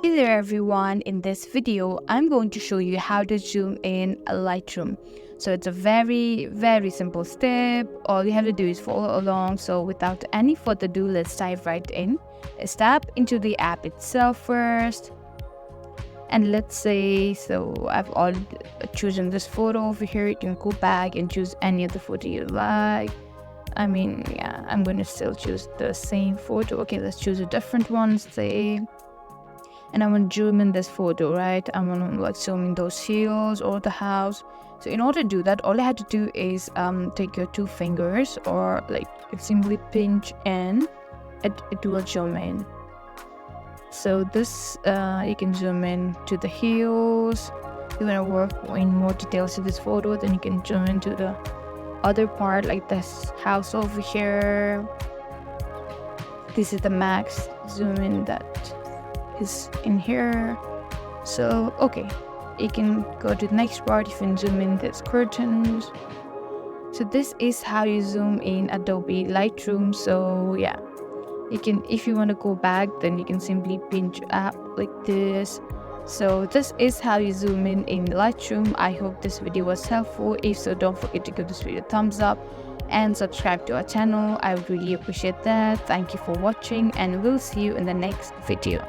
Hey there everyone, in this video I'm going to show you how to zoom in Lightroom. So it's a very simple step. All you have to do is follow along. So without any further ado, let's dive right in. Let's tap into the app itself first. And let's say, so I've already chosen this photo over here. You can go back and choose any other photo you like. I'm going to still choose the same photo. Okay, let's choose a different one, say. And I want to zoom in this photo, right? I want to zoom in those hills or the house. So in order to do that, all I have to do is take your two fingers or simply pinch and it will zoom in. So this you can zoom in to the hills. You want to work in more details to this photo, then you can zoom into the other part, like this house over here. This is the max zoom in that is in here. So okay, you can go to the next part. You can zoom in these curtains. So this is how you zoom in Adobe Lightroom. So yeah, you can, if you want to go back, then you can simply pinch up like this. So this is how you zoom in Lightroom. I hope this video was helpful. If so, don't forget to give this video a thumbs up and subscribe to our channel. I would really appreciate that. Thank you for watching, and we'll see you in the next video.